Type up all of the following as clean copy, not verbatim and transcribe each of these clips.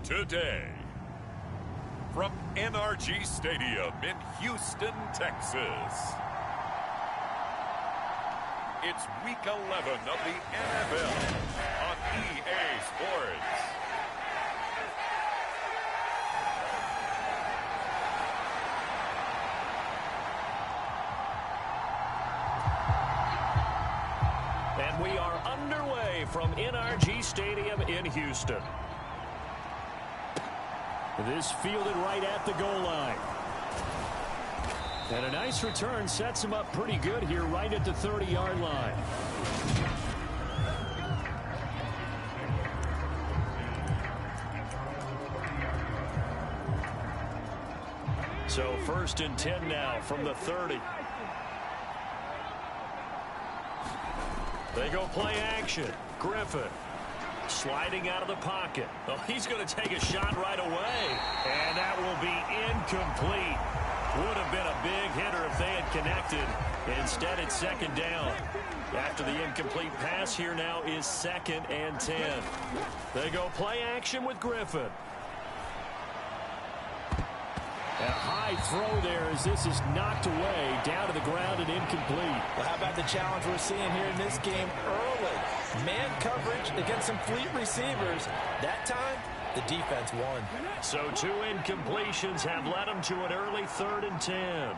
today. From NRG Stadium in Houston, Texas, it's Week 11 of the NFL on EA Sports. And we are underway from NRG Stadium in Houston. This fielded right at the goal line. And a nice return sets him up pretty good here right at the 30-yard line. So 1st and 10 now from the 30. They go play action. Griffin sliding out of the pocket. Well, he's going to take a shot right away. And that will be incomplete. Would have been a big hitter if they had connected. Instead, it's 2nd down. After the incomplete pass, here now is 2nd and 10. They go play action with Griffin. And a high throw there as this is knocked away, down to the ground and incomplete. Well, how about the challenge we're seeing here in this game early? Man coverage against some fleet receivers. That time, the defense won. So 2 incompletions have led them to an early 3rd and 10.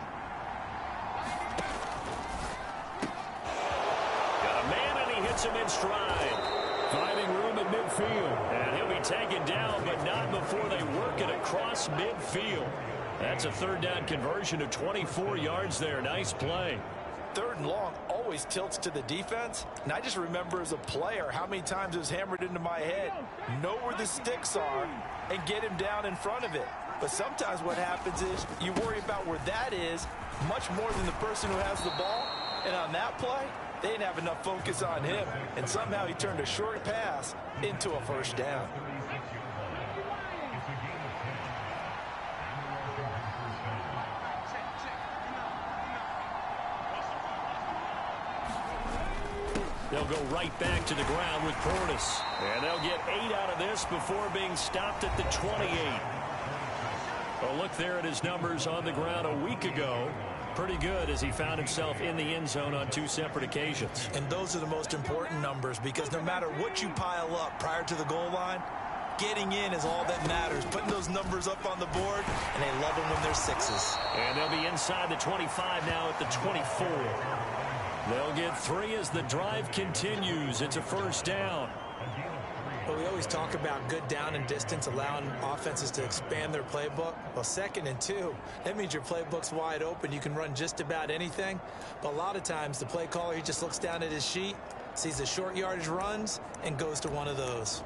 Got a man and he hits him in stride. Finding room at midfield. And he'll be taken down, but not before they work it across midfield. That's a 3rd down conversion of 24 yards there. Nice play. 3rd and long always tilts to the defense. And I just remember as a player how many times it was hammered into my head. Know where the sticks are and get him down in front of it. But sometimes what happens is you worry about where that is much more than the person who has the ball. And on that play, they didn't have enough focus on him. And somehow he turned a short pass into a 1st down. They'll go right back to the ground with Portis. And they'll get 8 out of this before being stopped at the 28. A look there at his numbers on the ground a week ago. Pretty good as he found himself in the end zone on 2 separate occasions. And those are the most important numbers because no matter what you pile up prior to the goal line, getting in is all that matters. Putting those numbers up on the board, and they love them when they're 6s. And they'll be inside the 25 now at the 24. They'll get 3 as the drive continues. It's a 1st down. Well, we always talk about good down and distance, allowing offenses to expand their playbook. Well, 2nd and 2, that means your playbook's wide open. You can run just about anything. But a lot of times, the play caller, he just looks down at his sheet, sees the short yardage runs, and goes to one of those.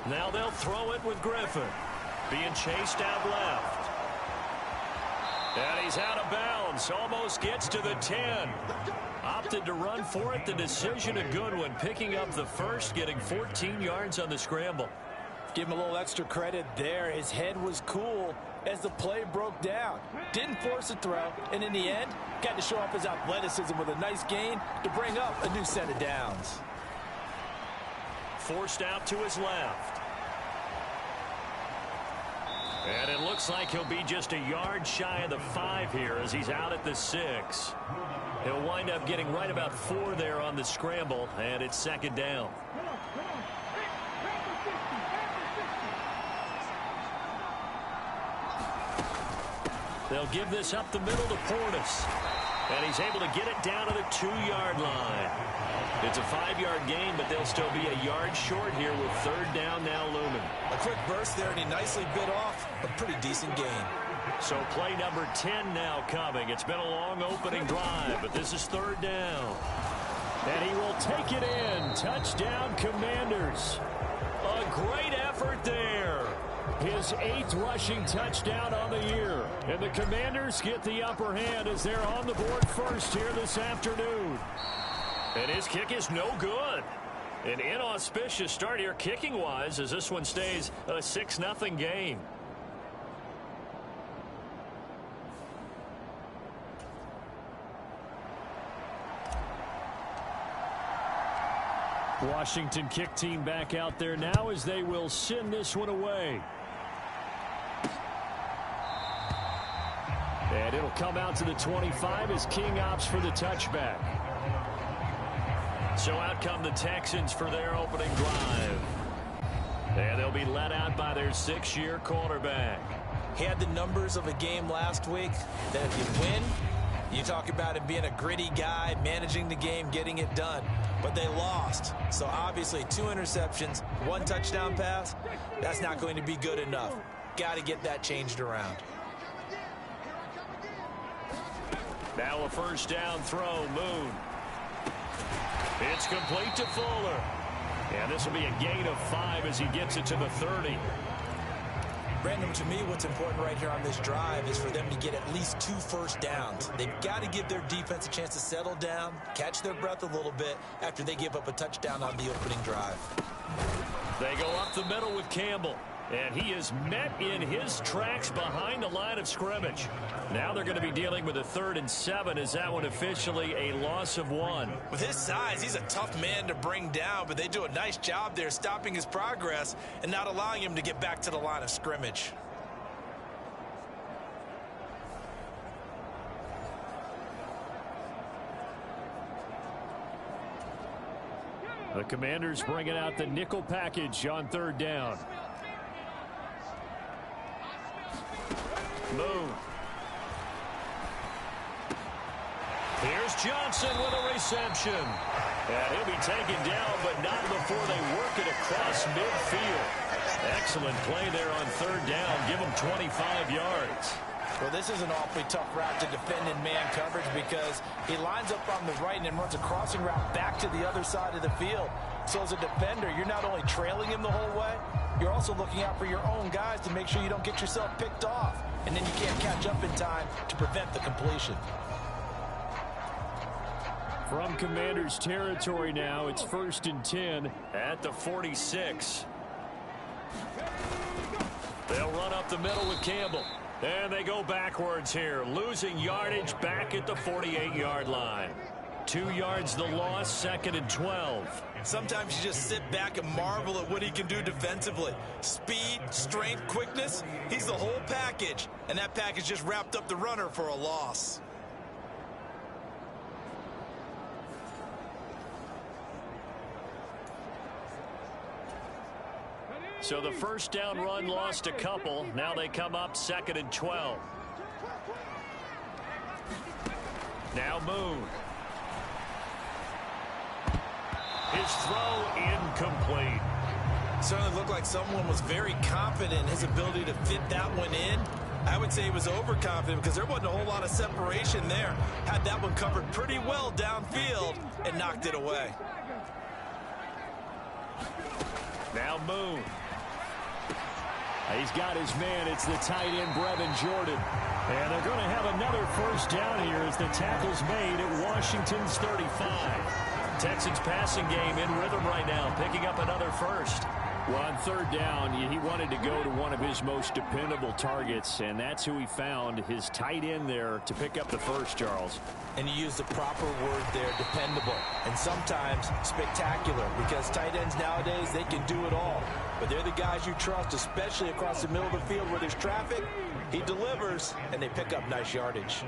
Now they'll throw it with Griffin. Being chased out left. And he's out of bounds. Almost gets to the 10. Opted to run for it. The decision a good one. Picking up the 1st, getting 14 yards on the scramble. Give him a little extra credit there. His head was cool as the play broke down. Didn't force a throw. And in the end, got to show off his athleticism with a nice gain to bring up a new set of downs. Forced out to his left. And it looks like he'll be just a yard shy of the 5 here as he's out at the 6. He'll wind up getting right about 4 there on the scramble, and it's 2nd down. They'll give this up the middle to Portis. And he's able to get it down to the 2-yard line. It's a 5-yard gain, but they'll still be a yard short here with 3rd down now looming. A quick burst there, and he nicely bit off a pretty decent gain. So play number 10 now coming. It's been a long opening drive, but this is 3rd down. And he will take it in. Touchdown, Commanders. A great effort there. His 8th rushing touchdown on the year. And the Commanders get the upper hand as they're on the board first here this afternoon. And his kick is no good. An inauspicious start here kicking-wise as this one stays a 6-0 game. Washington kick team back out there now as they will send this one away. And it'll come out to the 25 as King opts for the touchback. So out come the Texans for their opening drive. And they'll be let out by their 6-year quarterback. He had the numbers of a game last week that if you win, you talk about him being a gritty guy, managing the game, getting it done. But they lost. So obviously 2 interceptions, 1 touchdown pass, that's not going to be good enough. Got to get that changed around. Now a first down throw, Moon. It's complete to Fuller. And this will be a gain of 5 as he gets it to the 30. Brandon, to me, what's important right here on this drive is for them to get at least 2 first downs. They've got to give their defense a chance to settle down, catch their breath a little bit after they give up a touchdown on the opening drive. They go up the middle with Campbell. And he is met in his tracks behind the line of scrimmage. Now they're going to be dealing with a 3rd and 7 as that one officially a loss of 1. With his size, he's a tough man to bring down, but they do a nice job there stopping his progress and not allowing him to get back to the line of scrimmage. The Commanders bringing out the nickel package on 3rd down. Moon. Here's Johnson with a reception. And he'll be taken down, but not before they work it across midfield. Excellent play there on 3rd down. Give him 25 yards. Well, this is an awfully tough route to defend in man coverage because he lines up on the right and then runs a crossing route back to the other side of the field. So as a defender, you're not only trailing him the whole way, you're also looking out for your own guys to make sure you don't get yourself picked off. And then you can't catch up in time to prevent the completion. From Commanders territory now, it's 1st and 10 at the 46. They'll run up the middle with Campbell. And they go backwards here, losing yardage back at the 48-yard line. 2 yards the loss, 2nd and 12. Sometimes you just sit back and marvel at what he can do defensively. Speed, strength, quickness, he's the whole package. And that package just wrapped up the runner for a loss. So the first down run lost a couple. Now they come up 2nd and 12. Now Moon. His throw incomplete. Certainly looked like someone was very confident in his ability to fit that one in. I would say he was overconfident because there wasn't a whole lot of separation there. Had that one covered pretty well downfield and knocked it away. Now Moon. He's got his man. It's the tight end, Brevin Jordan. And they're going to have another first down here as the tackle's made at Washington's 35. Texans passing game in rhythm right now, picking up another first. Well, on 3rd down, he wanted to go to one of his most dependable targets, and that's who he found, his tight end there, to pick up the first, Charles. And you use the proper word there, dependable, and sometimes spectacular, because tight ends nowadays, they can do it all. But they're the guys you trust, especially across the middle of the field where there's traffic. He delivers, and they pick up nice yardage.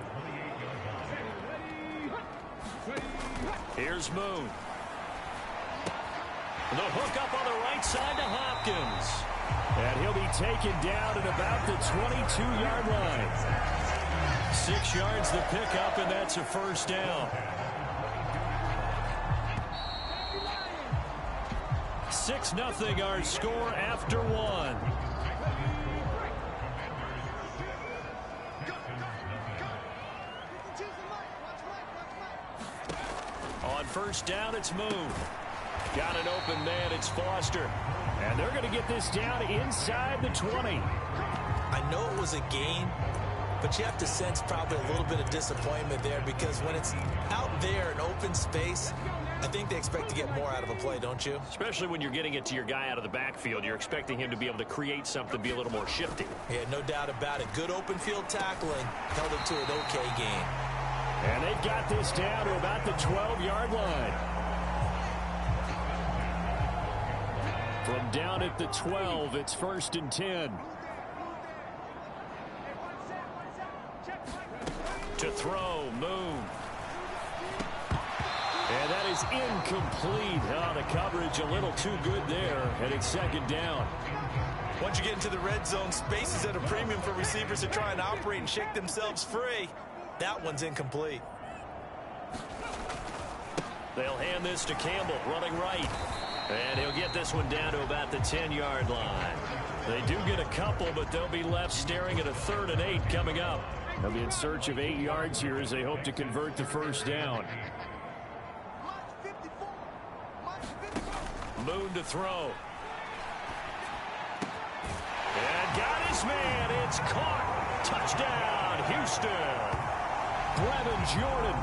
Here's Moon. The hook up on the right side to Hopkins. And he'll be taken down at about the 22-yard line. 6 yards the pickup, and that's a first down. 6-0 our score after 1. On first down, it's Moon. Got an open man, it's Foster. And they're going to get this down inside the 20. I know it was a gain, but you have to sense probably a little bit of disappointment there because when it's out there in open space, I think they expect to get more out of a play, don't you? Especially when you're getting it to your guy out of the backfield. You're expecting him to be able to create something, be a little more shifty. Yeah, no doubt about it. Good open field tackling held it to an okay gain. And they've got this down to about the 12-yard line. From down at the 12, it's 1st and 10. To throw, Moon. And that is incomplete. Oh, the coverage a little too good there, and it's 2nd down. Once you get into the red zone, space is at a premium for receivers to try and operate and shake themselves free. That one's incomplete. They'll hand this to Campbell, running right. And he'll get this one down to about the 10-yard line. They do get a couple, but they'll be left staring at a 3rd and 8 coming up. They'll be in search of 8 yards here as they hope to convert the 1st down. Moon to throw. And got his man. It's caught. Touchdown, Houston. Brevin Jordan,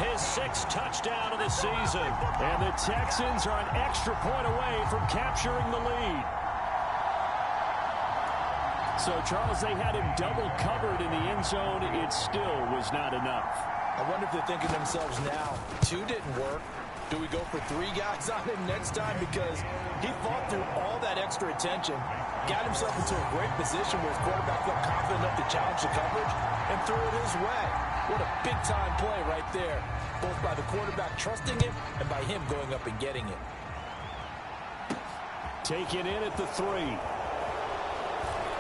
his 6th touchdown of the season. And the Texans are an extra point away from capturing the lead. So, Charles, they had him double covered in the end zone. It still was not enough. I wonder if they're thinking to themselves now, 2 didn't work. Do we go for 3 guys on him next time? Because he fought through all that extra attention, got himself into a great position where his quarterback felt confident enough to challenge the coverage and threw it his way. What a big-time play right there, both by the quarterback trusting him and by him going up and getting it. Taken in at the 3.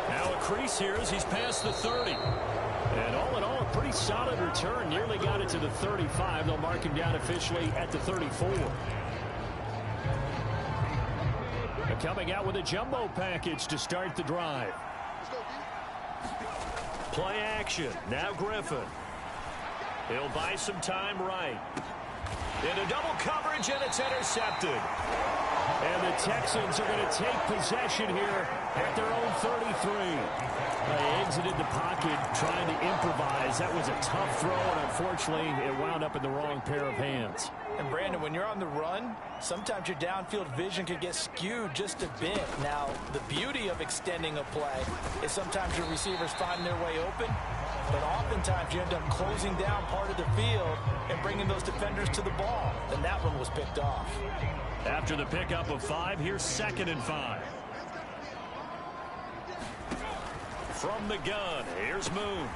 Now a crease here as he's past the 30. And all in all, a pretty solid return. Nearly got it to the 35. They'll mark him down officially at the 34. They're coming out with a jumbo package to start the drive. Play action. Now Griffin. He'll buy some time right. Into double coverage, and it's intercepted. And the Texans are going to take possession here at their own 33. They exited the pocket trying to improvise. That was a tough throw, and unfortunately, it wound up in the wrong pair of hands. And, Brandon, when you're on the run, sometimes your downfield vision can get skewed just a bit. Now, the beauty of extending a play is sometimes your receivers find their way open, but oftentimes you end up closing down part of the field and bringing those defenders to the ball. And that one was picked off. After the pickup of 5, here's 2nd and 5. From the gun, here's Moon.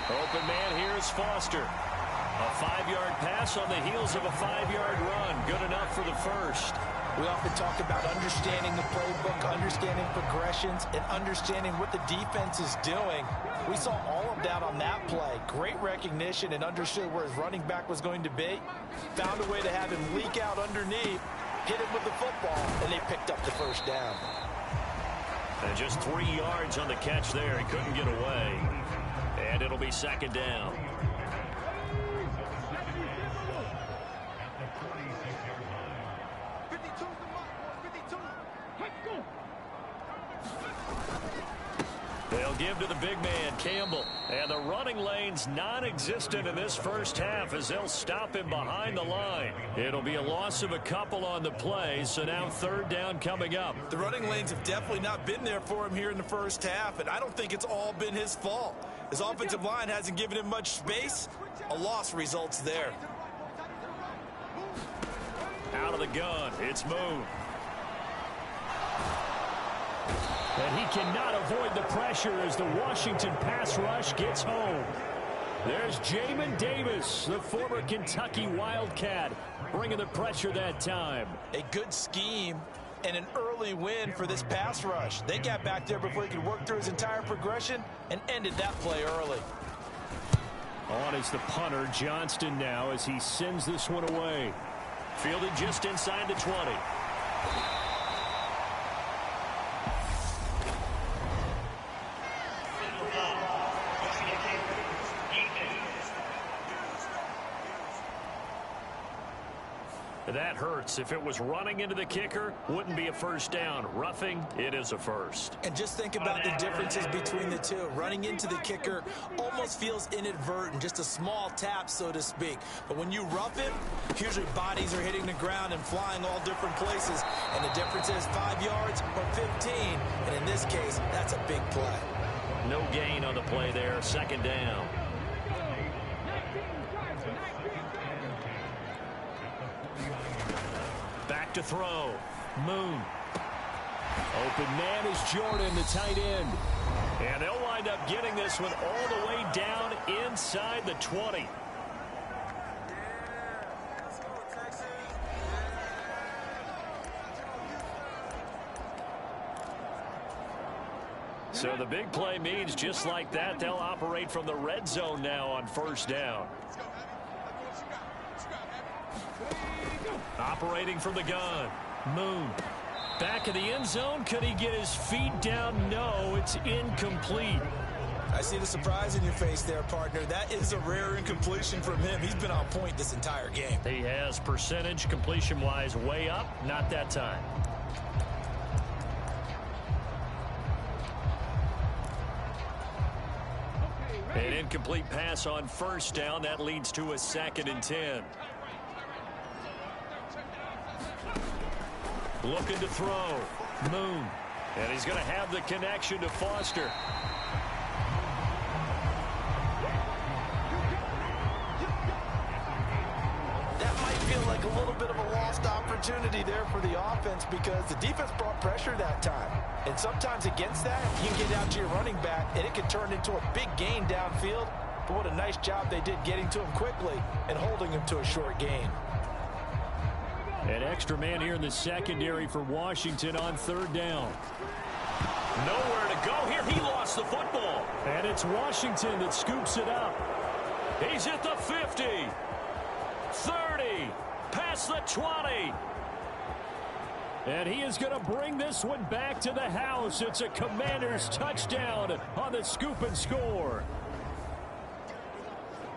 Open man, here's Foster. A 5-yard pass on the heels of a 5-yard run. Good enough for the 1st. We often talk about understanding the playbook, understanding progressions, and understanding what the defense is doing. We saw all of that on that play. Great recognition and understood where his running back was going to be. Found a way to have him leak out underneath, hit him with the football, and they picked up the 1st down. And just 3 yards on the catch there. He couldn't get away. And it'll be 2nd down. They'll give to the big man, Campbell. And the running lane's non-existent in this 1st half as they'll stop him behind the line. It'll be a loss of a couple on the play, so now 3rd down coming up. The running lanes have definitely not been there for him here in the 1st half, and I don't think it's all been his fault. His offensive line hasn't given him much space. A loss results there. Out of the gun, it's Moon. And he cannot avoid the pressure as the Washington pass rush gets home. There's Jamin Davis, the former Kentucky Wildcat, bringing the pressure that time. A good scheme and an early win for this pass rush. They got back there before he could work through his entire progression and ended that play early. On is the punter, Johnston, now as he sends this one away. Fielded just inside the 20. That hurts. If it was running into the kicker, wouldn't be a 1st down. Roughing, it is a 1st. And just think about the differences between the two. Running into the kicker almost feels inadvertent, just a small tap, so to speak. But when you rough him, usually bodies are hitting the ground and flying all different places. And the difference is 5 yards or 15. And in this case, that's a big play. No gain on the play there. 2nd down. Back to throw. Moon. Open man is Jordan, the tight end. And they'll wind up getting this one all the way down inside the 20. So the big play means just like that, they'll operate from the red zone now on first down. Operating from the gun. Moon. Back of the end zone. Could he get his feet down? No, it's incomplete. I see the surprise in your face there, partner. That is a rare incompletion from him. He's been on point this entire game. He has percentage completion-wise way up. Not that time. An incomplete pass on first down. That leads to a 2nd and 10. Looking to throw. Moon. And he's going to have the connection to Foster. That might feel like a little bit of a lost opportunity there for the offense because the defense brought pressure that time. And sometimes against that, you can get out to your running back, and it can turn into a big gain downfield. But what a nice job they did getting to him quickly and holding him to a short gain. An extra man here in the secondary for Washington on 3rd down. Nowhere to go here. He lost the football. And it's Washington that scoops it up. He's at the 50. 30. Past the 20. And he is going to bring this one back to the house. It's a Commanders touchdown on the scoop and score.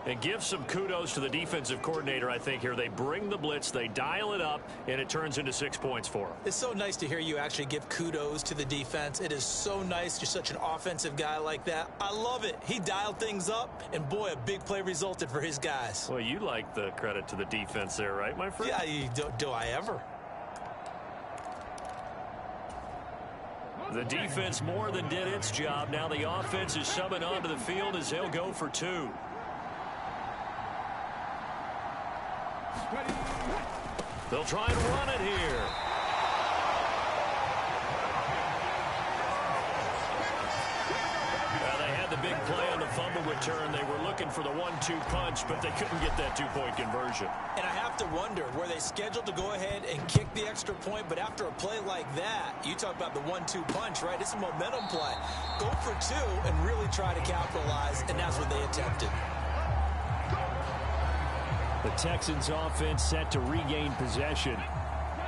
And give some kudos to the defensive coordinator, I think, here. They bring the blitz, they dial it up, and it turns into 6 points for them. It's so nice to hear you actually give kudos to the defense. It is so nice. You're such an offensive guy like that. I love it. He dialed things up, and boy, a big play resulted for his guys. Well, you like the credit to the defense there, right, my friend? Yeah, do I ever? The defense more than did its job. Now the offense is summoned onto the field as they'll go for 2. They'll try and run it here. Well, they had the big play on the fumble return. They were looking for the 1-2 punch, but they couldn't get that 2-point conversion. And I have to wonder, were they scheduled to go ahead and kick the extra point, but after a play like that, you talk about the 1-2 punch, right? It's a momentum play. Go for 2 and really try to capitalize, and that's what they attempted. The Texans offense set to regain possession.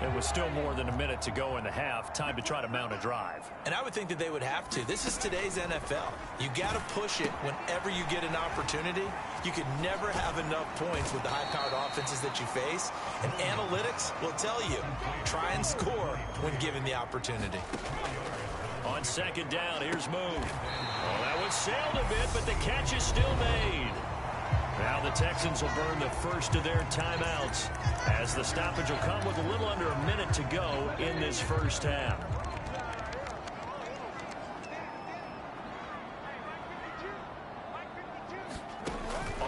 It was still more than a minute to go in the half. Time to try to mount a drive. And I would think that they would have to. This is today's NFL. You got to push it whenever you get an opportunity. You could never have enough points with the high-powered offenses that you face. And analytics will tell you, try and score when given the opportunity. On 2nd down, here's Moon. Well, that one sailed a bit, but the catch is still made. Now the Texans will burn the first of their timeouts as the stoppage will come with a little under a minute to go in this first half.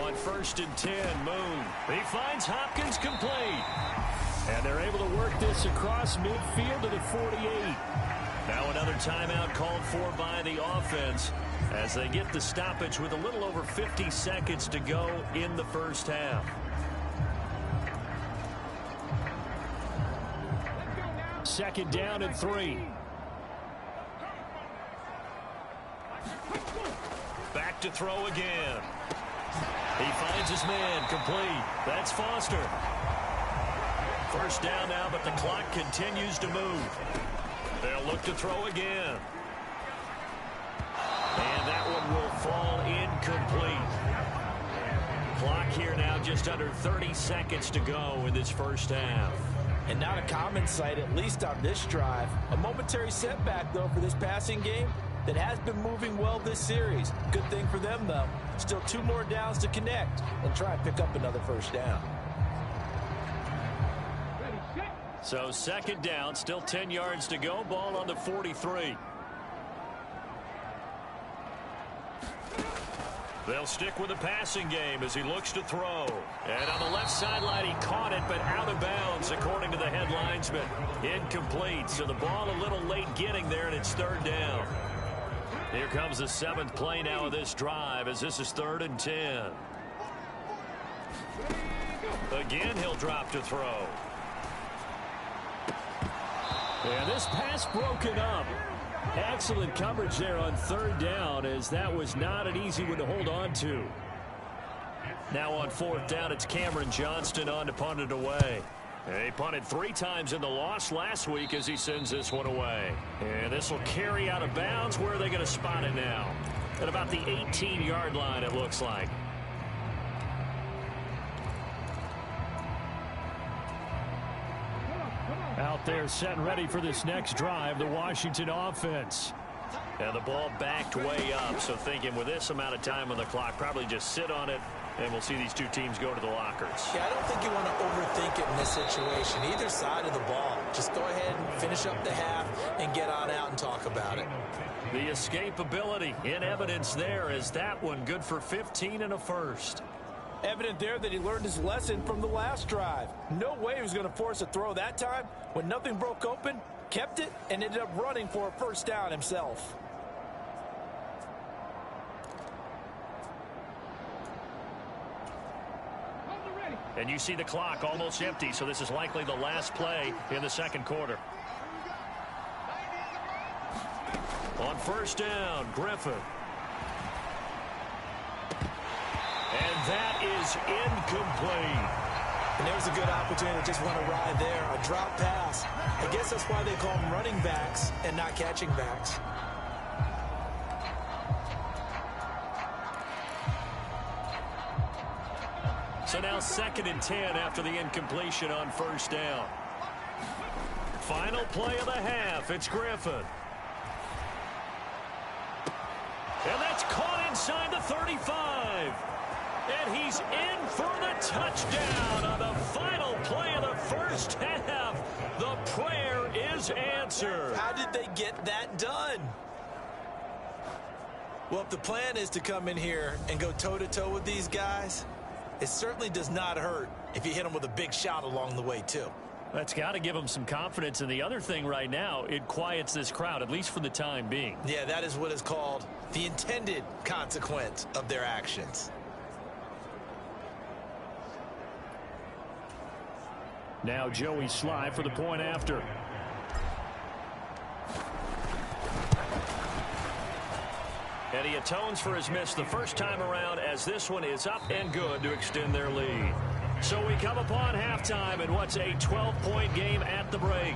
On 1st and 10, Moon. He finds Hopkins complete. And they're able to work this across midfield to the 48. Now another timeout called for by the offense as they get the stoppage with a little over 50 seconds to go in the first half. Second down and 3. Back to throw again. He finds his man complete. That's Foster. First down now, but the clock continues to move. They'll look to throw again. And that one will fall incomplete. Clock here now just under 30 seconds to go in this first half. And not a common sight, at least on this drive. A momentary setback, though, for this passing game that has been moving well this series. Good thing for them, though. Still 2 more downs to connect and try and pick up another first down. So 2nd down, still 10 yards to go. Ball on the 43. They'll stick with the passing game as he looks to throw. And on the left sideline, he caught it, but out of bounds, according to the head linesman. Incomplete, so the ball a little late getting there, and it's third down. Here comes the 7th play now of this drive, as this is 3rd and 10. Again, he'll drop to throw. And this pass broken up. Excellent coverage there on 3rd down, as that was not an easy one to hold on to. Now on 4th down, it's Cameron Johnston on to punt it away. He punted 3 times in the loss last week as he sends this one away. And this will carry out of bounds. Where are they going to spot it now? At about the 18-yard line, it looks like. Out there set and ready for this next drive, the Washington offense. And the ball backed way up, so thinking with this amount of time on the clock, probably just sit on it, and we'll see these two teams go to the lockers. Yeah, I don't think you want to overthink it in this situation, either side of the ball. Just go ahead and finish up the half and get on out and talk about it. The escapability in evidence there is that one good for 15 and a first. Evident there that he learned his lesson from the last drive. No way he was going to force a throw that time. When nothing broke open, kept it, and ended up running for a first down himself. And you see the clock almost empty, so this is likely the last play in the second quarter. On 1st down, Griffin. And that is incomplete. And there's a good opportunity to just want to ride there. A drop pass. I guess that's why they call them running backs and not catching backs. So now 2nd and 10 after the incompletion on 1st down. Final play of the half. It's Griffin. And that's caught inside the 35. And he's in for the touchdown on the final play of the first half. The prayer is answered. How did they get that done? Well, if the plan is to come in here and go toe-to-toe with these guys, it certainly does not hurt if you hit them with a big shot along the way, too. That's got to give them some confidence. And the other thing right now, it quiets this crowd, at least for the time being. Yeah, that is what is called the intended consequence of their actions. Now Joey Sly for the point after. And he atones for his miss the first time around, as this one is up and good to extend their lead. So we come upon halftime in what's a 12-point game at the break.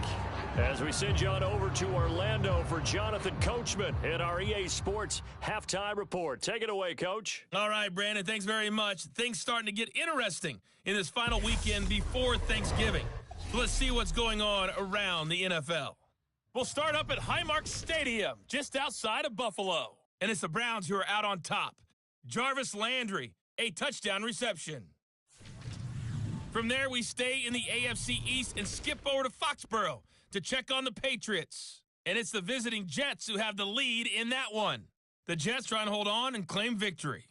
As we send you on over to Orlando for Jonathan Coachman in our EA Sports Halftime Report. Take it away, Coach. All right, Brandon, thanks very much. Things starting to get interesting in this final weekend before Thanksgiving. So let's see what's going on around the NFL. We'll start up at Highmark Stadium, just outside of Buffalo. And it's the Browns who are out on top. Jarvis Landry, a touchdown reception. From there, we stay in the AFC East and skip over to Foxborough to check on the Patriots. And it's the visiting Jets who have the lead in that one. The Jets trying to hold on and claim victory.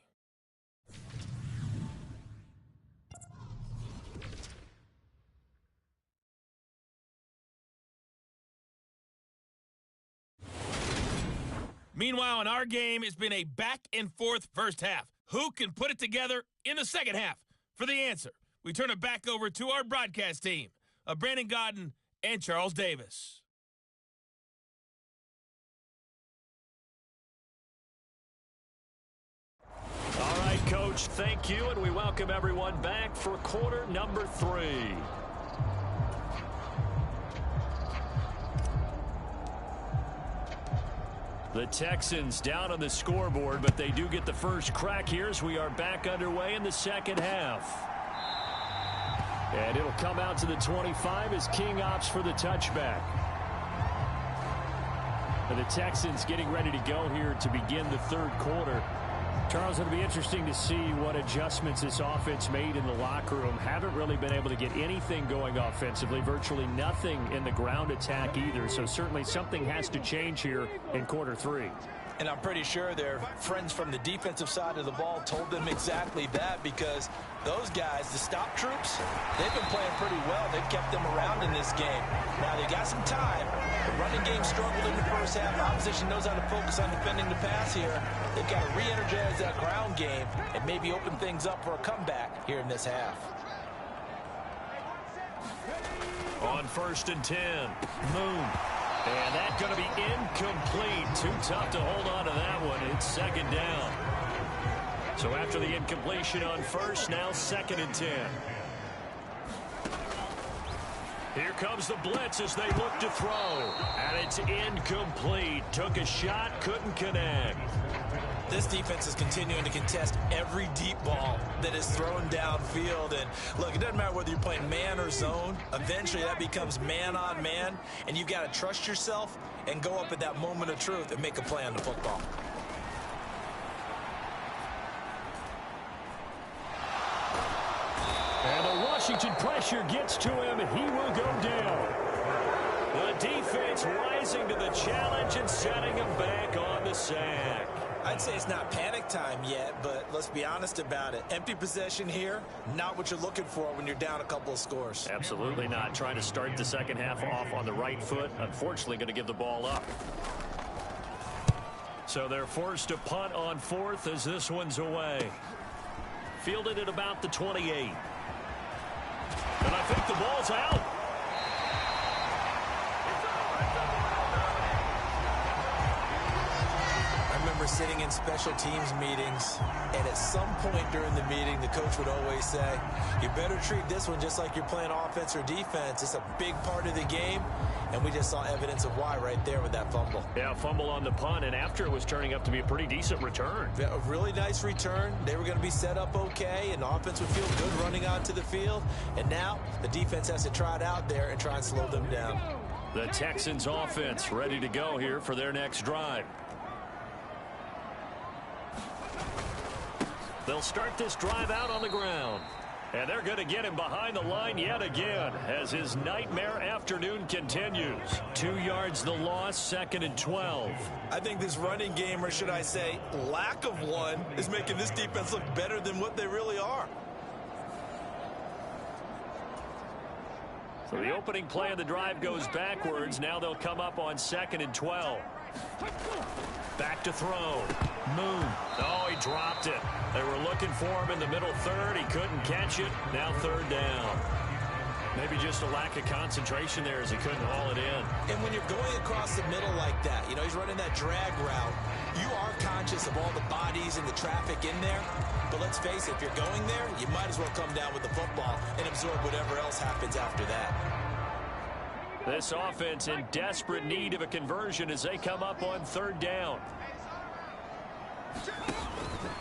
Meanwhile, in our game, it's been a back-and-forth first half. Who can put it together in the second half? For the answer, we turn it back over to our broadcast team of Brandon Godden and Charles Davis. All right, Coach, thank you, and we welcome everyone back for quarter number 3. The Texans down on the scoreboard, but they do get the first crack here as we are back underway in the second half. And it'll come out to the 25 as King opts for the touchback. And the Texans getting ready to go here to begin the third quarter. Charles, it'll be interesting to see what adjustments this offense made in the locker room. Haven't really been able to get anything going offensively, virtually nothing in the ground attack either. So certainly something has to change here in quarter 3. And I'm pretty sure their friends from the defensive side of the ball told them exactly that, because those guys, the stop troops, they've been playing pretty well. They've kept them around in this game. Now, they got some time. The running game struggled in the first half. The opposition knows how to focus on defending the pass here. They've got to re-energize that ground game and maybe open things up for a comeback here in this half. On 1st and 10, Moon. And that's going to be incomplete. Too tough to hold on to that one. It's 2nd down. So after the incompletion on 1st, now 2nd and 10. Here comes the blitz as they look to throw. And it's incomplete. Took a shot, couldn't connect. This defense is continuing to contest every deep ball that is thrown downfield. And look, it doesn't matter whether you're playing man or zone. Eventually that becomes man on man, and you've got to trust yourself and go up at that moment of truth and make a play on the football. And the Washington pressure gets to him, and he will go down. The defense rising to the challenge and setting him back on the sack. I'd say it's not panic time yet, but let's be honest about it. Empty possession here, not what you're looking for when you're down a couple of scores. Absolutely not. Trying to start the second half off on the right foot. Unfortunately, going to give the ball up. So they're forced to punt on 4th as this one's away. Fielded at about the 28. And I think the ball's out. I remember sitting in special teams meetings, and at some point during the meeting, the coach would always say, you better treat this one just like you're playing offense or defense. It's a big part of the game, and we just saw evidence of why right there with that fumble. Yeah, fumble on the punt, and after it was turning up to be a pretty decent return. A really nice return. They were going to be set up okay, and the offense would feel good running onto the field. And now the defense has to try it out there and try and slow them down. The Texans offense ready to go here for their next drive. They'll start this drive out on the ground. And they're going to get him behind the line yet again as his nightmare afternoon continues. 2 yards the loss, 2nd and 12. I think this running game, or should I say lack of one, is making this defense look better than what they really are. So the opening play of the drive goes backwards. Now they'll come up on 2nd and 12. Back to throw. Moon. Oh, he dropped it. They were looking for him in the middle third. He couldn't catch it. Now 3rd down. Maybe just a lack of concentration there as he couldn't haul it in. And when you're going across the middle like that, you know, he's running that drag route, you are conscious of all the bodies and the traffic in there. But let's face it, if you're going there, you might as well come down with the football and absorb whatever else happens after that. This offense in desperate need of a conversion as they come up on 3rd down.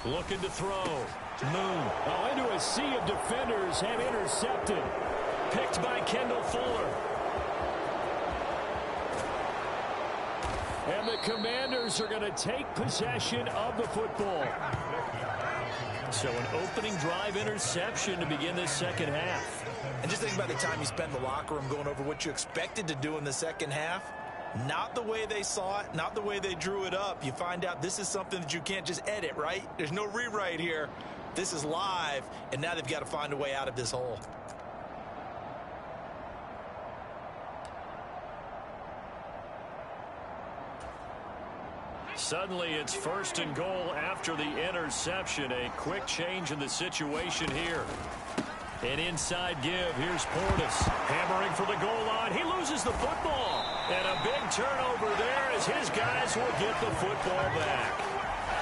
Looking to throw. Moon. Oh, into a sea of defenders and intercepted. Picked by Kendall Fuller. And the Commanders are going to take possession of the football. So an opening drive interception to begin this second half. And just think about the time you spend in the locker room going over what you expected to do in the second half. Not the way they saw it, not the way they drew it up. You find out this is something that you can't just edit, right? There's no rewrite here. This is live, and now they've got to find a way out of this hole. Suddenly it's 1st and goal after the interception. A quick change in the situation here. An inside give. Here's Portis hammering for the goal line. He loses the football. And a big turnover there as his guys will get the football back.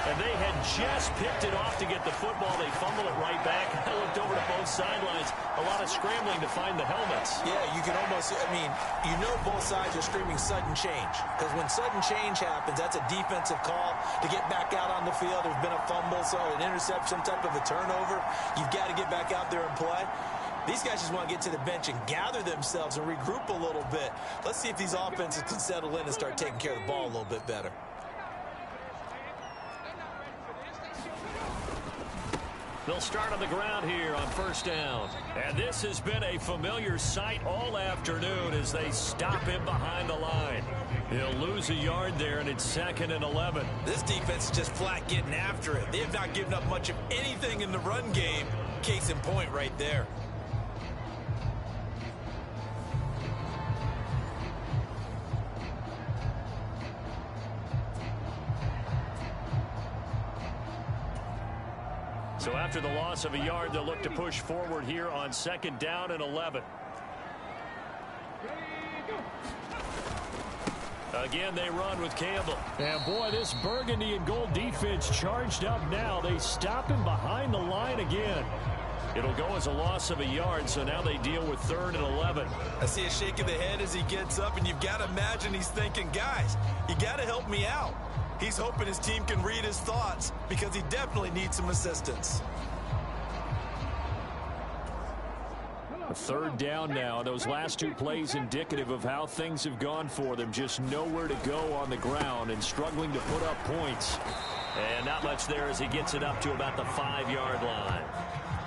And they had just picked it off to get the football. They fumble it right back. I looked over to both sidelines. A lot of scrambling to find the helmets. Yeah, you can almost, I mean, you know both sides are screaming sudden change. Because when sudden change happens, that's a defensive call to get back out on the field. There's been a fumble, so an interception, type of a turnover. You've got to get back out there and play. These guys just want to get to the bench and gather themselves and regroup a little bit. Let's see if these offenses can settle in and start taking care of the ball a little bit better. They'll start on the ground here on first down. And this has been a familiar sight all afternoon as they stop him behind the line. He'll lose a yard there, and it's 2nd and 11. This defense is just flat getting after it. They have not given up much of anything in the run game. Case in point right there. So after the loss of a yard, they'll look to push forward here on 2nd down and 11. Again, they run with Campbell. And boy, this burgundy and gold defense charged up now. They stop him behind the line again. It'll go as a loss of a yard, so now they deal with 3rd and 11. I see a shake of the head as he gets up, and you've got to imagine he's thinking, guys, you got to help me out. He's hoping his team can read his thoughts because he definitely needs some assistance. A 3rd down now. Those last 2 plays indicative of how things have gone for them. Just nowhere to go on the ground and struggling to put up points. And not much there as he gets it up to about the 5-yard line.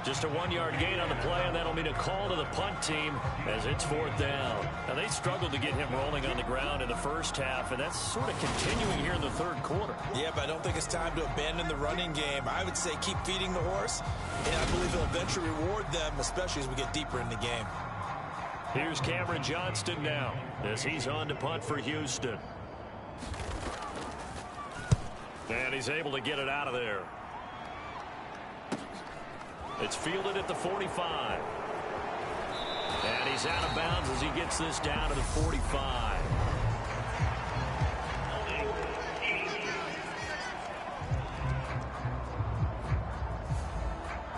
Just a 1-yard gain on the play, and that'll mean a call to the punt team as it's 4th down. Now, they struggled to get him rolling on the ground in the first half, and that's sort of continuing here in the 3rd quarter. Yeah, but I don't think it's time to abandon the running game. I would say keep feeding the horse, and I believe he'll eventually reward them, especially as we get deeper in the game. Here's Cameron Johnston now as he's on to punt for Houston. And he's able to get it out of there. It's fielded at the 45. And he's out of bounds as he gets this down to the 45.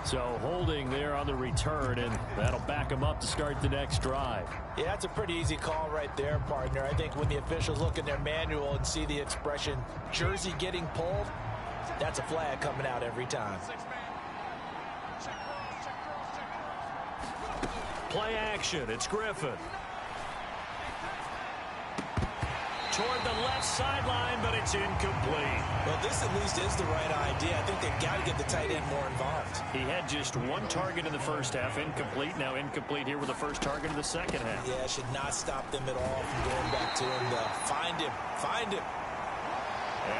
So holding there on the return, and that'll back him up to start the next drive. Yeah, that's a pretty easy call right there, partner. I think when the officials look in their manual and see the expression jersey getting pulled, that's a flag coming out every time. Play action. It's Griffin. Toward the left sideline, but it's incomplete. Well, this at least is the right idea. I think they've got to get the tight end more involved. He had just 1 target in the first half. Incomplete. Now incomplete here with the first target in the second half. Yeah, should not stop them at all from going back to him. Find him. Find him.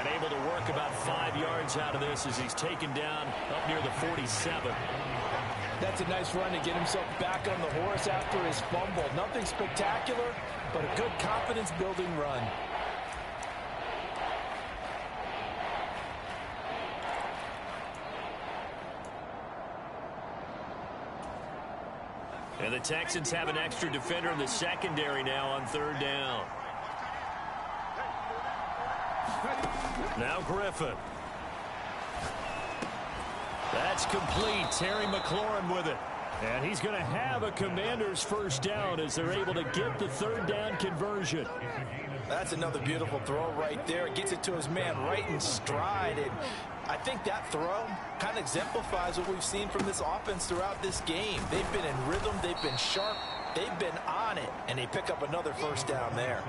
And able to work about 5 yards out of this as he's taken down up near the 47. That's a nice run to get himself back on the horse after his fumble. Nothing spectacular, but a good confidence-building run. And the Texans have an extra defender in the secondary now on 3rd down. Now Griffin. That's complete. Terry McLaurin with it. And he's going to have a Commander's first down as they're able to get the 3rd down conversion. That's another beautiful throw right there. Gets it to his man right in stride. And I think that throw kind of exemplifies what we've seen from this offense throughout this game. They've been in rhythm. They've been sharp. They've been on it. And they pick up another first down there.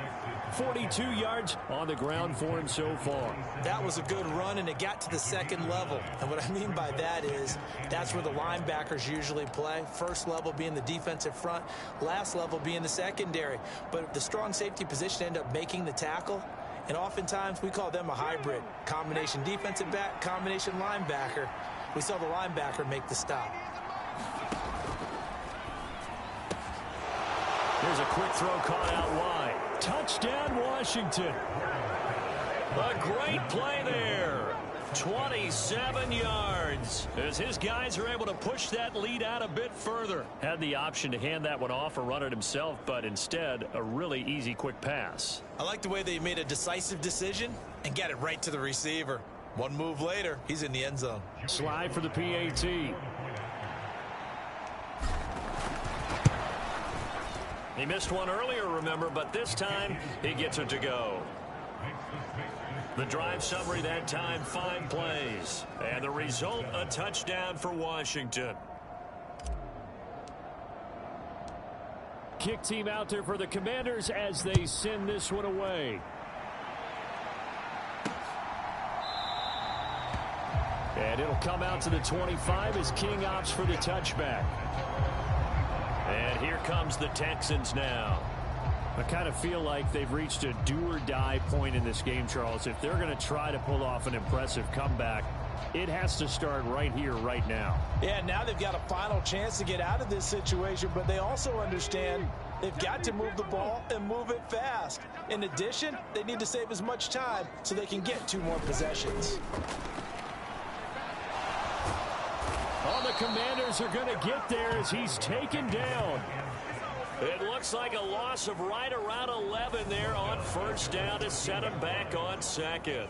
42 yards on the ground for him so far. That was a good run, and it got to the 2nd level. And what I mean by that is that's where the linebackers usually play. First level being the defensive front, last level being the secondary. But the strong safety position end up making the tackle. And oftentimes we call them a hybrid. Combination defensive back, combination linebacker. We saw the linebacker make the stop. Here's a quick throw caught out wide. Touchdown, Washington. A great play there. 27 yards as his guys are able to push that lead out a bit further. Had the option to hand that one off or run it himself, but instead a really easy quick pass. I like the way they made a decisive decision and got it right to the receiver. One move later, he's in the end zone. Slide for the PAT. He missed one earlier, remember, but this time he gets it to go. The drive summary that time, 5 plays. And the result, a touchdown for Washington. Kick team out there for the Commanders as they send this one away. And it'll come out to the 25 as King opts for the touchback. And here comes the Texans now. I kind of feel like they've reached a do-or-die point in this game, Charles. If they're going to try to pull off an impressive comeback, it has to start right here, right now. Yeah, now they've got a final chance to get out of this situation, but they also understand they've got to move the ball and move it fast. In addition, they need to save as much time so they can get 2 more possessions. Oh, the Commanders are going to get there as he's taken down. It looks like a loss of right around 11 there on first down to set him back on second.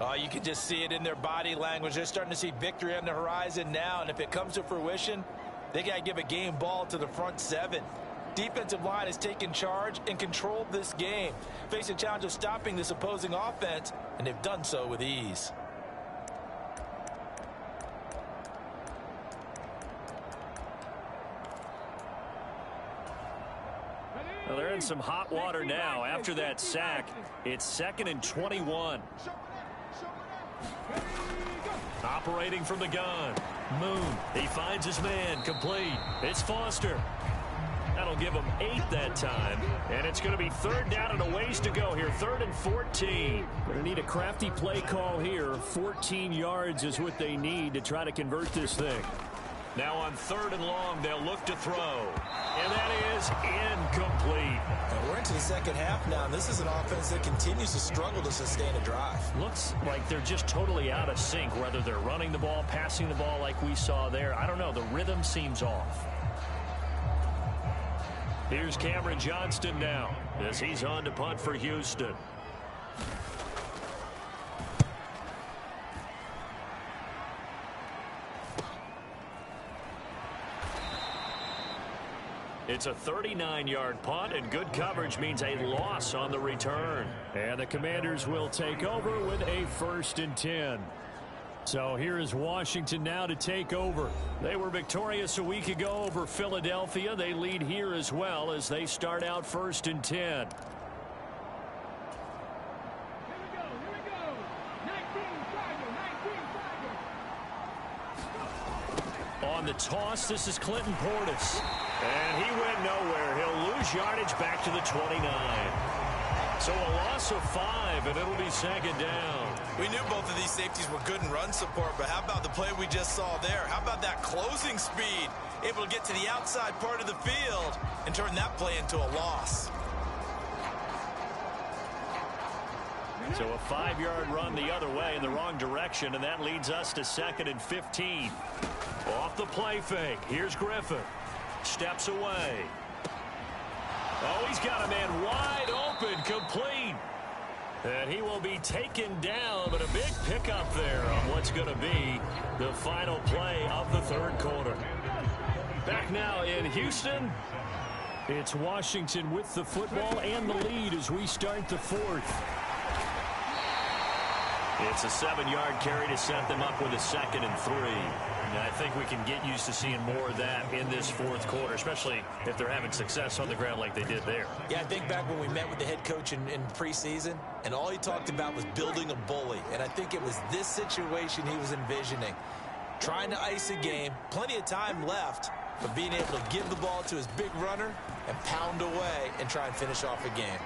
Oh, you can just see it in their body language. They're starting to see victory on the horizon now, and if it comes to fruition, they got to give a game ball to the front 7. Defensive line has taken charge and controlled this game, facing a challenge of stopping this opposing offense, and they've done so with ease. Well, they're in some hot water now. After that sack, it's 2nd and 21. Operating from the gun. Moon. He finds his man. Complete. It's Foster. That'll give him 8 that time. And it's going to be 3rd down and a ways to go here. 3rd and 14. Going to need a crafty play call here. 14 yards is what they need to try to convert this thing. Now on 3rd and long, they'll look to throw. And that is incomplete. And we're into the second half now, and this is an offense that continues to struggle to sustain a drive. Looks like they're just totally out of sync, whether they're running the ball, passing the ball like we saw there. I don't know. The rhythm seems off. Here's Cameron Johnston now as he's on to punt for Houston. It's a 39-yard punt, and good coverage means a loss on the return. And the Commanders will take over with a 1st and 10. So here is Washington now to take over. They were victorious a week ago over Philadelphia. They lead here as well as they start out 1st and 10. Here we go. 19 Tiger. On the toss, this is Clinton Portis. And he went nowhere. He'll lose yardage back to the 29. So a loss of 5, and it'll be 2nd down. We knew both of these safeties were good in run support, but how about the play we just saw there? How about that closing speed? Able to get to the outside part of the field and turn that play into a loss. So a 5-yard run the other way in the wrong direction, and that leads us to 2nd and 15. Off the play fake. Here's Griffin. Steps away. Oh, he's got a man wide open, complete. And he will be taken down, but a big pickup there on what's going to be the final play of the 3rd quarter. Back now in Houston. It's Washington with the football and the lead as we start the 4th. It's a 7-yard carry to set them up with a 2nd and 3. And I think we can get used to seeing more of that in this 4th quarter, especially if they're having success on the ground like they did there. Yeah, I think back when we met with the head coach in preseason, and all he talked about was building a bully. And I think it was this situation he was envisioning. Trying to ice a game, plenty of time left, but being able to give the ball to his big runner and pound away and try and finish off a game.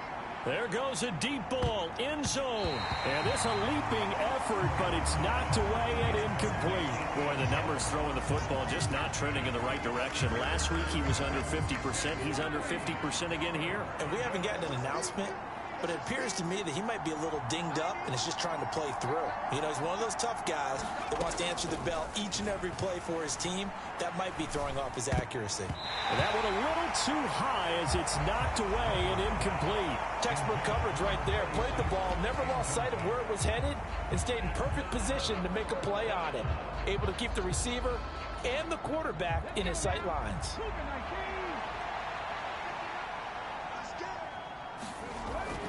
There goes a deep ball, end zone. And this a leaping effort, but it's knocked away and incomplete. Boy, the numbers throwing the football just not trending in the right direction. Last week he was under 50%. He's under 50% again here. And we haven't gotten an announcement, but it appears to me that he might be a little dinged up and is just trying to play through. You know, he's one of those tough guys that wants to answer the bell each and every play for his team. That might be throwing off his accuracy. And that one a little too high as it's knocked away and incomplete. Textbook coverage right there. Played the ball, never lost sight of where it was headed, and stayed in perfect position to make a play on it. Able to keep the receiver and the quarterback in his sight lines.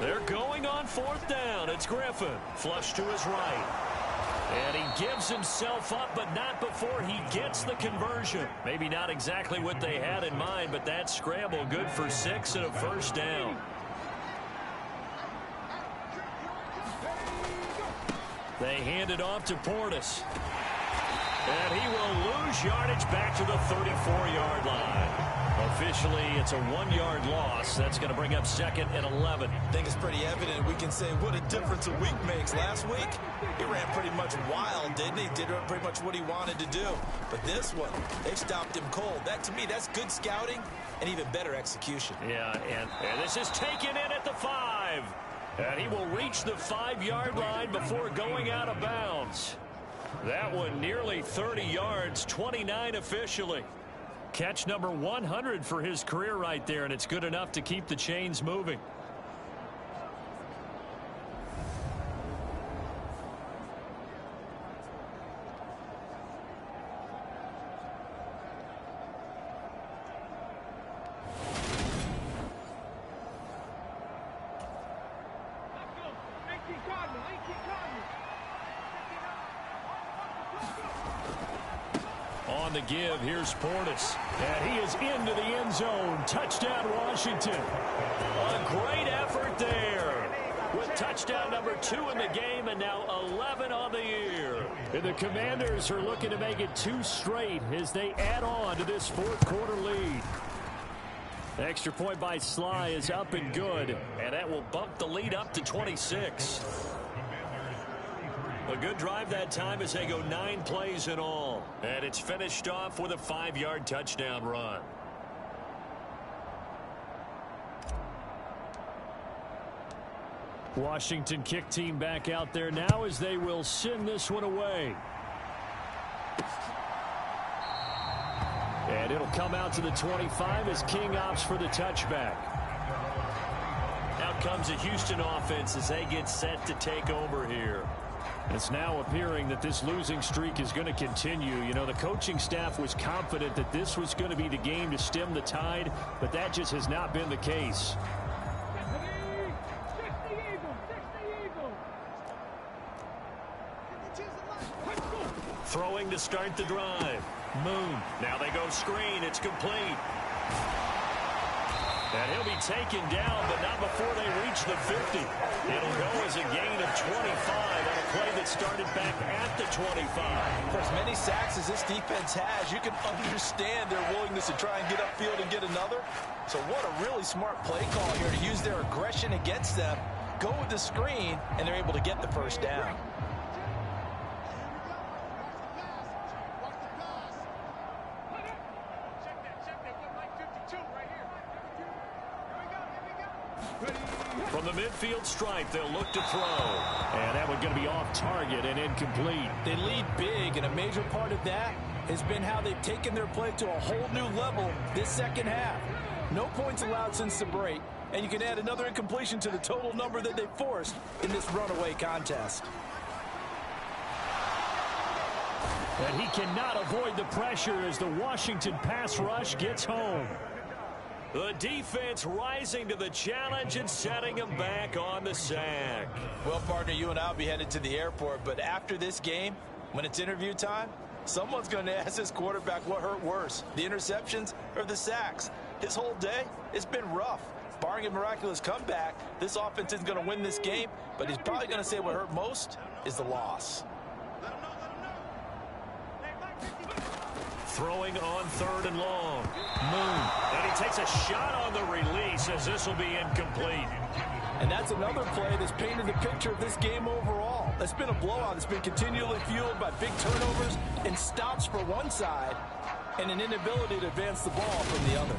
They're going on 4th down. It's Griffin. Flush to his right. And he gives himself up, but not before he gets the conversion. Maybe not exactly what they had in mind, but that scramble good for 6 and a 1st down. They hand it off to Portis. And he will lose yardage back to the 34-yard line. Officially, it's a 1-yard loss. That's going to bring up second and 11. I think it's pretty evident. We can say what a difference a week makes. Last week, he ran pretty much wild, didn't he? Did pretty much what he wanted to do. But this one, they stopped him cold. That, to me, that's good scouting and even better execution. Yeah, and this is taken in at the 5. And he will reach the 5-yard line before going out of bounds. That one nearly 30 yards, 29 officially. Catch number 100 for his career right there, and it's good enough to keep the chains moving. On the give, here's Portis. And he is into the end zone. Touchdown, Washington. A great effort there. With touchdown number 2 in the game and now 11 on the year. And the Commanders are looking to make it 2 straight as they add on to this fourth-quarter lead. The extra point by Sly is up and good, and that will bump the lead up to 26. A good drive that time as they go 9 plays in all. And it's finished off with a 5-yard touchdown run. Washington kick team back out there now as they will send this one away. And it'll come out to the 25 as King opts for the touchback. Out comes the Houston offense as they get set to take over here. It's now appearing that this losing streak is going to continue. You know, the coaching staff was confident that this was going to be the game to stem the tide, but that just has not been the case. Throwing to start the drive. Moon. Now they go screen. It's complete. And he'll be taken down, but not before they reach the 50. It'll go as a gain of 25 on a play that started back at the 25. For as many sacks as this defense has, you can understand their willingness to try and get upfield and get another. So what a really smart play call here to use their aggression against them, go with the screen, and they're able to get the first down. From the midfield stripe, they'll look to throw. And that one going to be off target and incomplete. They lead big, and a major part of that has been how they've taken their play to a whole new level this second half. No points allowed since the break, and you can add another incompletion to the total number that they forced in this runaway contest. And he cannot avoid the pressure as the Washington pass rush gets home. The defense rising to the challenge and setting him back on the sack. Well, partner, you and I will be headed to the airport, but after this game, when it's interview time, someone's going to ask this quarterback what hurt worse, the interceptions or the sacks. His whole day, it's been rough. Barring a miraculous comeback, this offense isn't going to win this game, but he's probably going to say what hurt most is the loss. Throwing on 3rd and long. Moon. And he takes a shot on the release as this will be incomplete. And that's another play that's painted the picture of this game overall. It's been a blowout. It's been continually fueled by big turnovers and stops for one side and an inability to advance the ball from the other.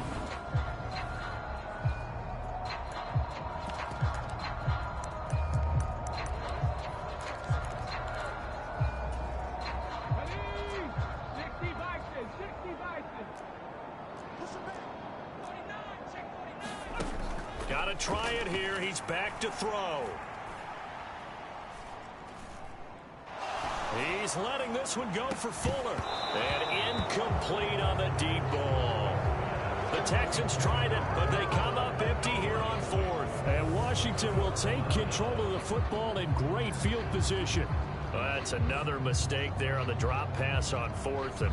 Got to try it here. He's back to throw. He's letting this one go for Fuller. And incomplete on the deep ball. The Texans tried it, but they come up empty here on 4th. And Washington will take control of the football in great field position. Well, that's another mistake there on the drop pass on 4th. And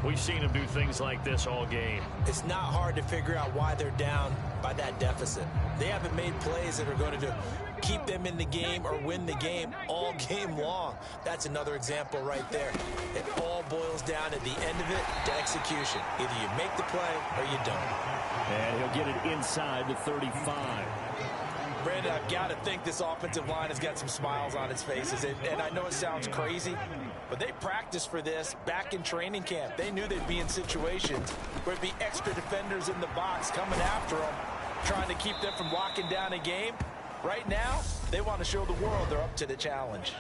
We've seen him do things like this all game. It's not hard to figure out why they're down by that deficit. They haven't made plays that are going to keep them in the game or win the game all game long. That's another example right there. It all boils down at the end of it to execution. Either you make the play or you don't. And he'll get it inside the 35. Brandon, I've got to think this offensive line has got some smiles on its faces. And I know it sounds crazy, but they practiced for this back in training camp. They knew they'd be in situations where there'd be extra defenders in the box coming after them, trying to keep them from locking down a game. Right now, they want to show the world they're up to the challenge.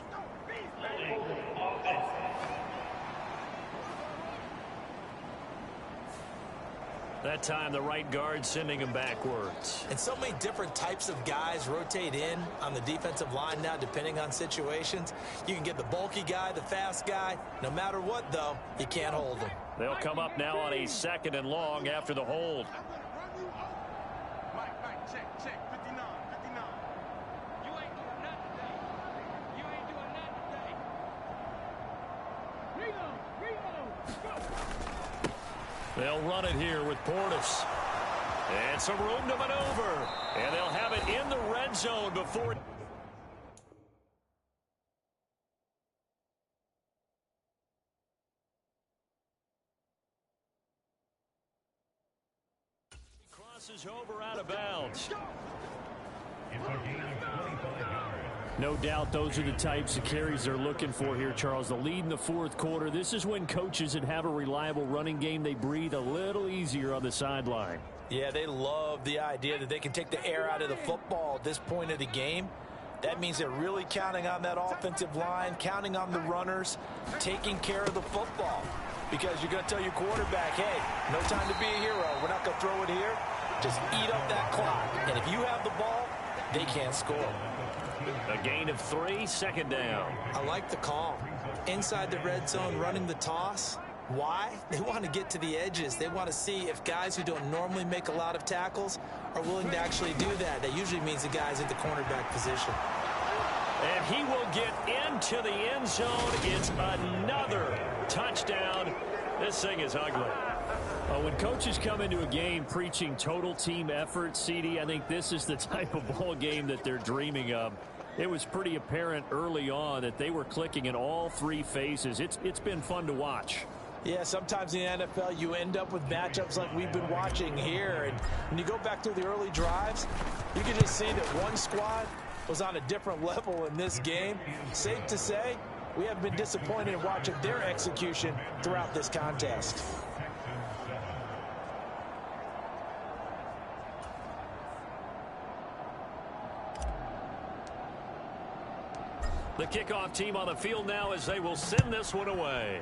That time, the right guard sending him backwards. And so many different types of guys rotate in on the defensive line now, depending on situations. You can get the bulky guy, the fast guy. No matter what, though, you can't hold them. They'll come up now on a 2nd and long after the hold. They'll run it here with Portis. And some room to maneuver. And they'll have it in the red zone before... Crosses over out of bounds. No doubt those are the types of carries they're looking for here, Charles. The lead in the 4th quarter. This is when coaches that have a reliable running game, they breathe a little easier on the sideline. Yeah, they love the idea that they can take the air out of the football at this point of the game. That means they're really counting on that offensive line, counting on the runners, taking care of the football. Because you're going to tell your quarterback, hey, no time to be a hero. We're not going to throw it here. Just eat up that clock. And if you have the ball, they can't score. A gain of 3, 2nd down. I like the call. Inside the red zone, running the toss. Why? They want to get to the edges. They want to see if guys who don't normally make a lot of tackles are willing to actually do that. That usually means the guys at the cornerback position. And he will get into the end zone. It's another touchdown. This thing is ugly. When coaches come into a game preaching total team effort, CD, I think this is the type of ball game that they're dreaming of. It was pretty apparent early on that they were clicking in all 3 phases. It's been fun to watch. Yeah, sometimes in the NFL you end up with matchups like we've been watching here. And when you go back through the early drives, you can just see that one squad was on a different level in this game. Safe to say, we have been disappointed in watching their execution throughout this contest. The kickoff team on the field now as they will send this one away.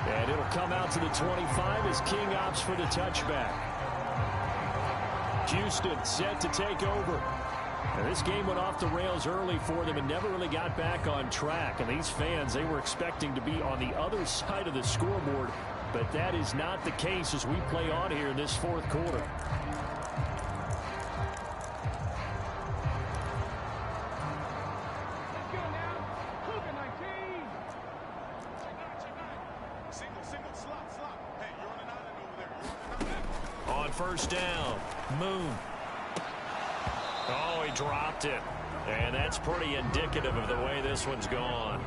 And it'll come out to the 25 as King opts for the touchback. Houston set to take over. Now, this game went off the rails early for them and never really got back on track. And these fans, they were expecting to be on the other side of the scoreboard. But that is not the case as we play on here in this 4th quarter. On 1st down, Moon. Oh, he dropped it. And that's pretty indicative of the way this one's gone.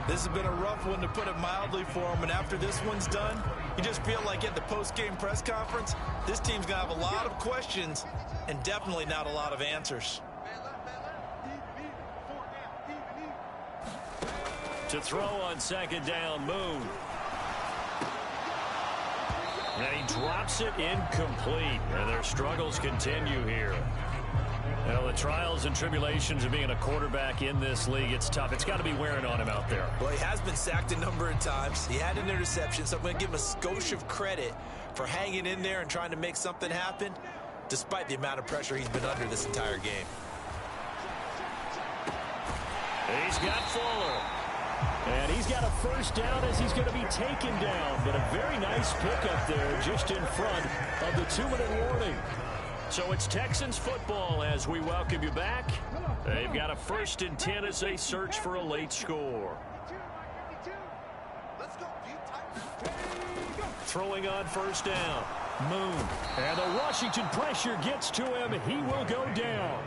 This has been a rough one, to put it mildly, for him. And after this one's done, you just feel like at the post-game press conference, this team's going to have a lot of questions and definitely not a lot of answers. To throw on 2nd down, Moon. And he drops it incomplete. And their struggles continue here. You know, the trials and tribulations of being a quarterback in this league, it's tough. It's got to be wearing on him out there. Well, he has been sacked a number of times. He had an interception, so I'm going to give him a skosh of credit for hanging in there and trying to make something happen, despite the amount of pressure he's been under this entire game. He's got Fuller. And he's got a 1st down as he's going to be taken down. But a very nice pickup there just in front of the 2-minute warning. So it's Texans football as we welcome you back. They've got a 1st and 10 as they search for a late score. Throwing on 1st down. Moon. And the Washington pressure gets to him. He will go down.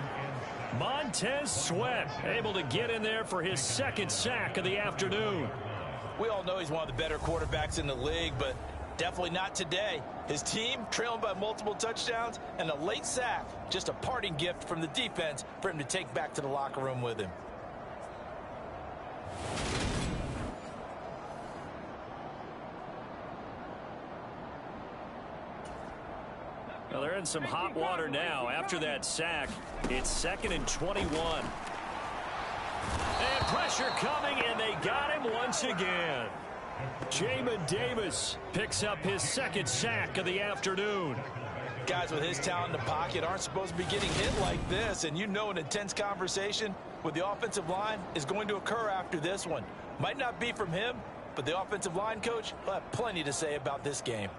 Montez Sweat able to get in there for his 2nd sack of the afternoon. We all know he's one of the better quarterbacks in the league, but definitely not today. His team trailing by multiple touchdowns and a late sack. Just a parting gift from the defense for him to take back to the locker room with him. Well, they're in some hot water now. After that sack, it's 2nd and 21. And pressure coming, and they got him once again. Jamin Davis picks up his 2nd sack of the afternoon. Guys with his talent in the pocket aren't supposed to be getting hit like this, and you know an intense conversation with the offensive line is going to occur after this one. Might not be from him, but the offensive line coach will have plenty to say about this game.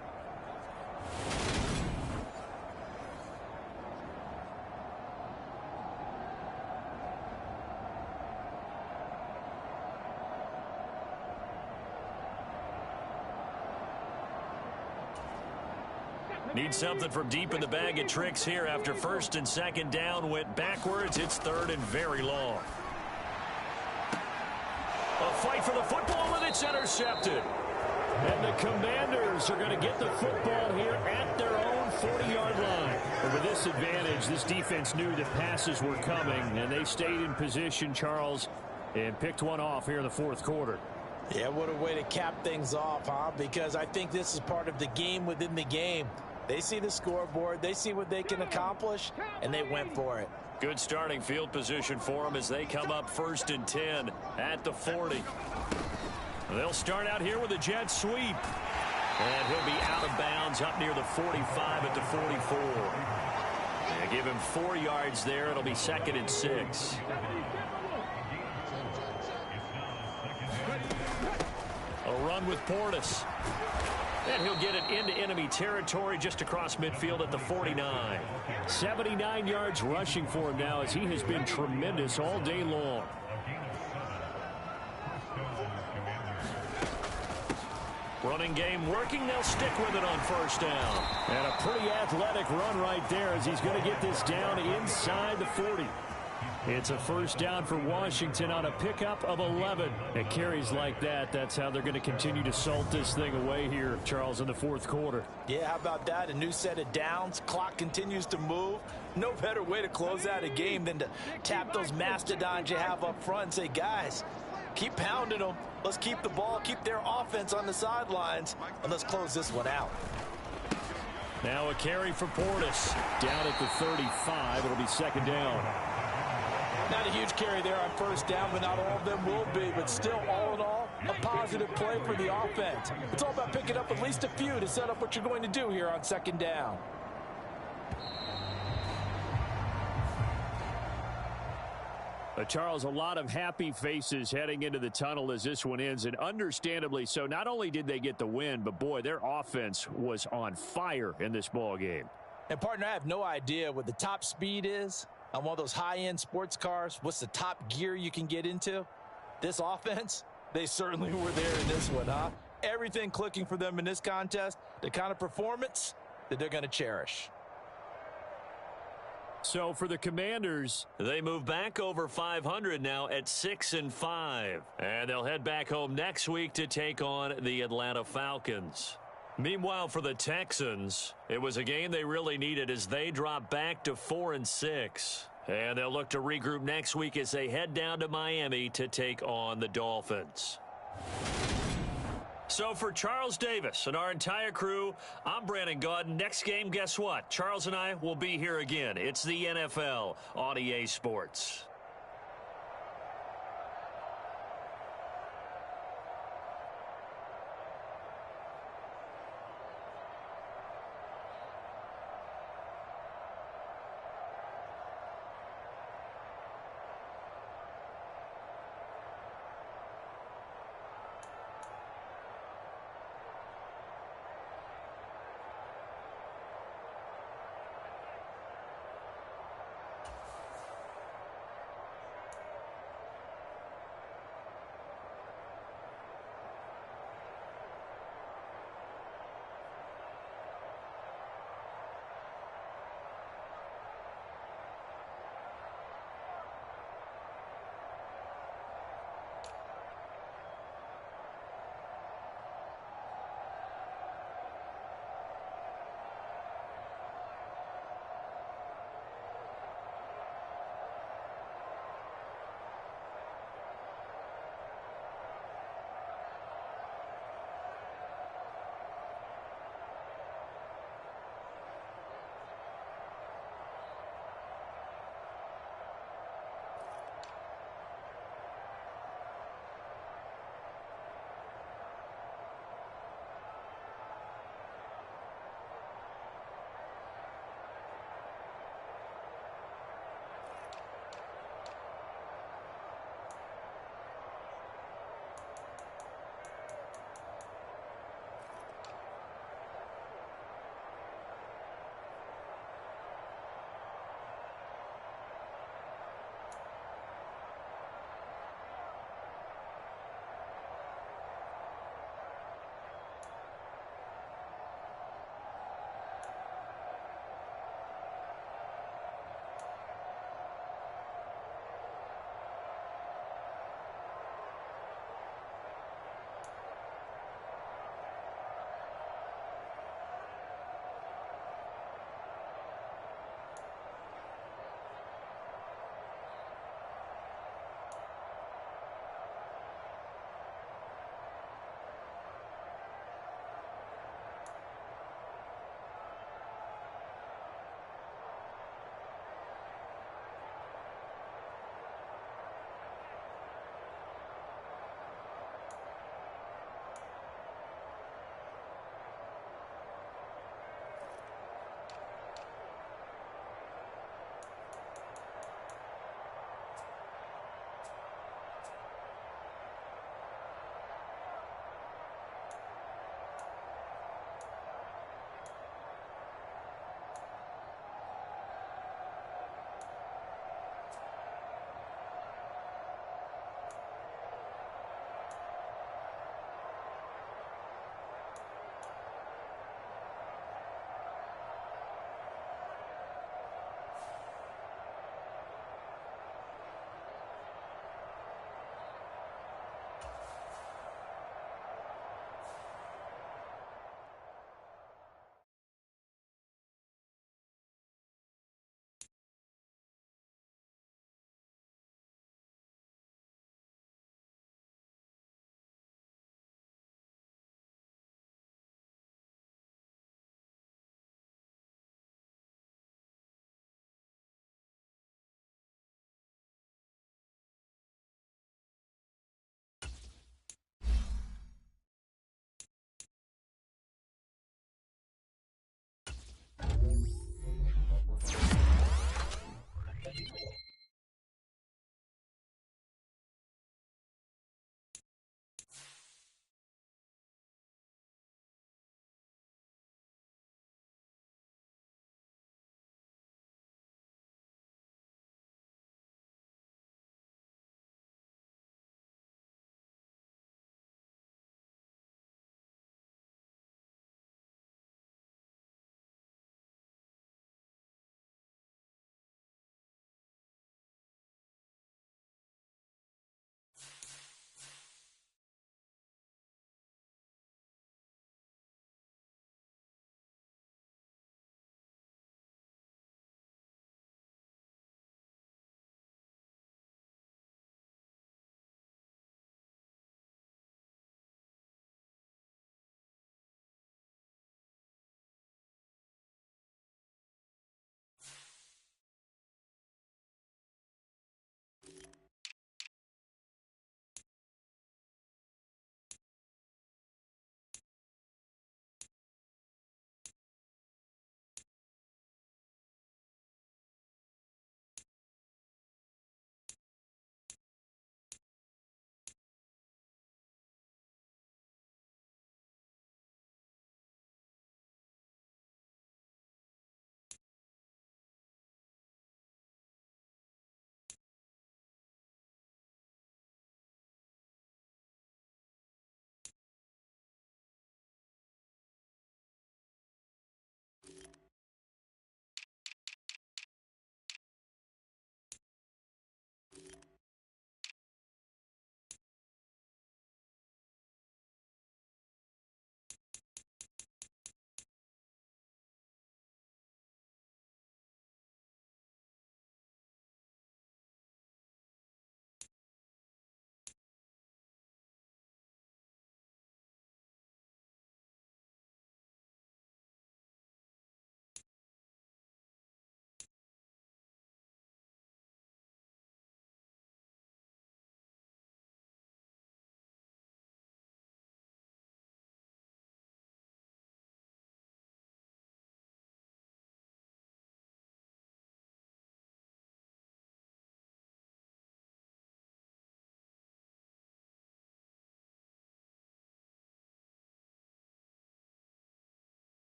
Need something from deep in the bag of tricks here after 1st and 2nd down went backwards. It's 3rd and very long. A fight for the football, and it's intercepted. And the Commanders are going to get the football here at their own 40-yard line. But with this advantage, this defense knew that passes were coming, and they stayed in position, Charles, and picked one off here in the 4th quarter. Yeah, what a way to cap things off, huh? Because I think this is part of the game within the game. They see the scoreboard, they see what they can accomplish, and they went for it. Good starting field position for them as they come up 1st and 10 at the 40. They'll start out here with a jet sweep. And he'll be out of bounds up near the 45 at the 44. And give him 4 yards there. It'll be 2nd and 6. A run with Portis. And he'll get it into enemy territory just across midfield at the 49. 79 yards rushing for him now as he has been tremendous all day long. Running game working. They'll stick with it on 1st down. And a pretty athletic run right there as he's going to get this down inside the 40. It's a 1st down for Washington on a pickup of 11. It carries like that. That's how they're going to continue to salt this thing away here, Charles, in the 4th quarter. Yeah, how about that? A new set of downs. Clock continues to move. No better way to close out a game than to tap those mastodons you have up front and say, guys, keep pounding them. Let's keep the ball, keep their offense on the sidelines, and let's close this one out. Now a carry for Portis. Down at the 35. It'll be 2nd down. Not a huge carry there on 1st down, but not all of them will be. But still, all in all, a positive play for the offense. It's all about picking up at least a few to set up what you're going to do here on 2nd down. Charles, a lot of happy faces heading into the tunnel as this one ends, and understandably so. Not only did they get the win, but, boy, their offense was on fire in this ball game. And, partner, I have no idea what the top speed is on one of those high-end sports cars. What's the top gear you can get into? This offense, they certainly were there in this one, huh? Everything clicking for them in this contest, the kind of performance that they're going to cherish. So for the Commanders, they move back over 500 now at 6-5. And they'll head back home next week to take on the Atlanta Falcons. Meanwhile, for the Texans, it was a game they really needed as they drop back to 4-6. And they'll look to regroup next week as they head down to Miami to take on the Dolphins. So for Charles Davis and our entire crew, I'm Brandon Gaudin. Next game, guess what? Charles and I will be here again. It's the NFL on EA Sports.